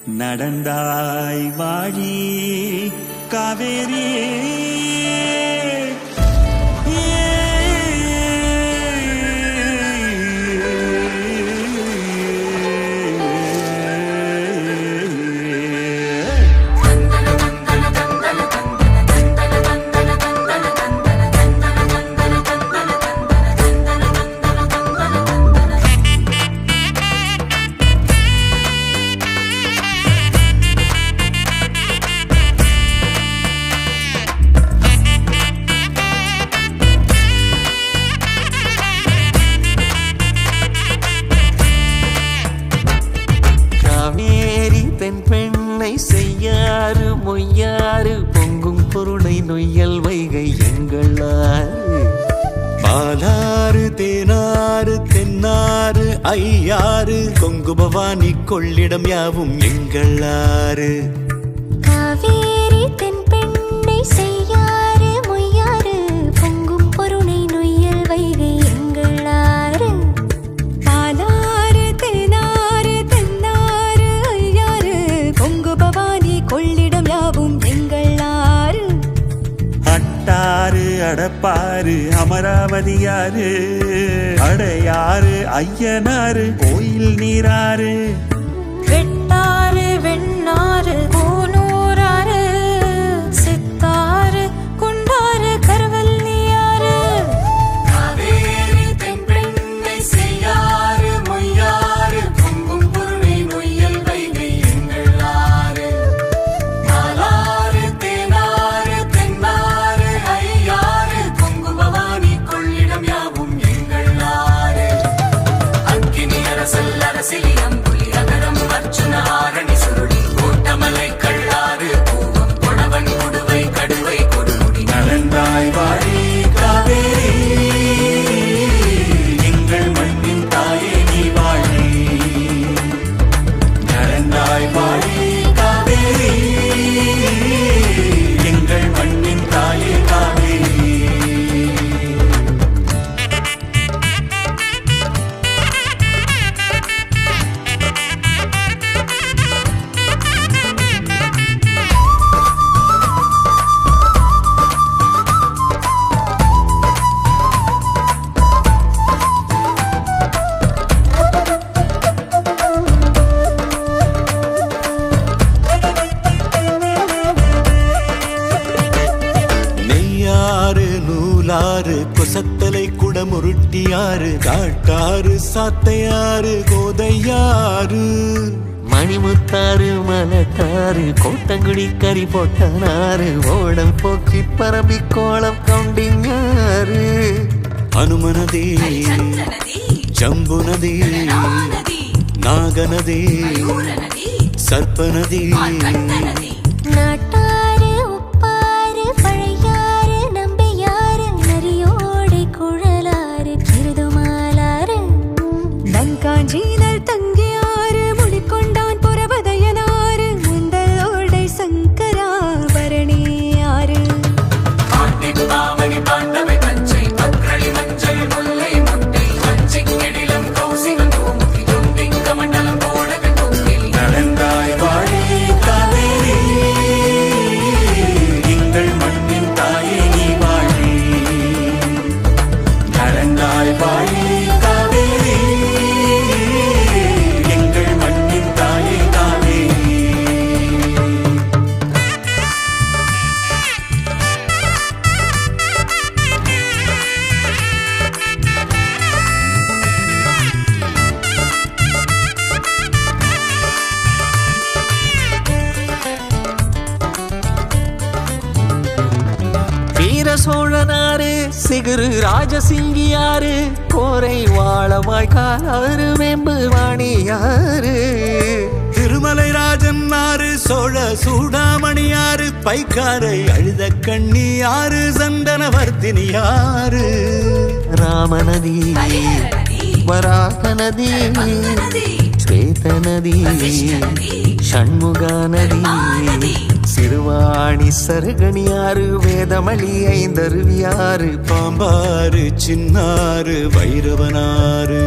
நடந்தாய் வாழி காவேரி பெண்ணை செய்யாறு மொய்யாறு பொங்கும் பொருளை நொய்யல் வைகை எங்களாறு பாலாறு தேனாறு தென்னாறு ஐயாறு கொங்கு பவானி கொள்ளிடம் யாவும் எங்களாறு காவேரி தென் பெண்ணை செய்யாறு மொய்யாறு பொங்கும் பொருளை நொய்யல் வைகை எங்களாறு பாலாறு தேனாறு தென்னாறு ஐயாறு கொங்கு பவானி கொள்ளிடம் யாவும் எங்களாறு அட்டாறு அடப்பாறு அமராவதியாறு அடையாறு ஐயனாறு கோயில் நீராறு வெட்டாறு வெண்ணாறு கோனூராறு சித்தாறு குண்டாறு கருவல்லியாறு காவேரி தென் பெண்ணை செய்யாறு மொய்யாறு பொங்கும் பொருளை நொய்யல் வைகை எங்களாறு பாலாறு தேனாறு தென்னாறு ஐயாறு கொங்கு பவானி கொள்ளிடம் யாவும் எங்களாறு அக்கினி அரசல் அரசிலியம் புலி அகரம் அர்ச்சுன ஆரணி சுருளி கோட்டமலை கள்ளாறு பூவம் கொடவன் குடுவை கடுவை கொடுமுடி நடந்தாய் வாழி காவேரி எங்கள் மண்ணின் தாயே நீ வாழி நடந்தாய் வாழி காவேரி எங்கள் மண்ணின் தாயே காவேரி நெய்யாறு நூலாறு கொசத்தலை குடமுருட்டியாறு காட்டாறு சாத்தையாறு கோதையாறு மணிமுத்தாறு மலத்தாறு கோட்டங்குடி கறி போட்டனாறு ஓடம் போக்கி பரம்பி கோலம் கவுண்டிங்காறு அனுமனதே ஜம்புனதே நாகநதே சர்ப்பநதி நாட்டாறு உப்பாறு பழையாறு நம்பியாறு நரியோடை குழலாறு கிருதுமாலாறு தங்காஞ்சீனல் தங்கியாறு முடிக்கொண்டான் புறவதயனாறு முந்தலோடை சங்கரா பரணியாறு பாமணி பாண்டவை பச்சை பக்ரளி மஞ்சள் முல்லை முட்டை மஞ்சை கெடிலம் கௌசிகம் கோமுகி தொண்டிங்க மண்டலம் போடகள் கோவில் நடந்தாய் வாழி காவேரி எங்கள் மண்ணின் தாயே நீ வாழி நடந்தாய் வாழி காவேரி எங்கள் மண்ணின் தாயே காவேரி வீர சோழனாறு சிகுரு ராஜசிங்கியாறு கோரை வாழமாய் காலாறு வேம்பு வாணியாறு திருமலை ராஜன் ஆறு சோழ சூடாமணியாறு பைக்காரை அழுத கண்ணியாறு சந்தனவர்த்தினியாறு ராமநதி வராக நதி ஸ்வேத நதி ஷண்முகா நதி சிறுவாணி சருகணியாறு வேதமளி ஐந்தருவியாறு பாம்பாறு சின்னாறு வைரவனாறு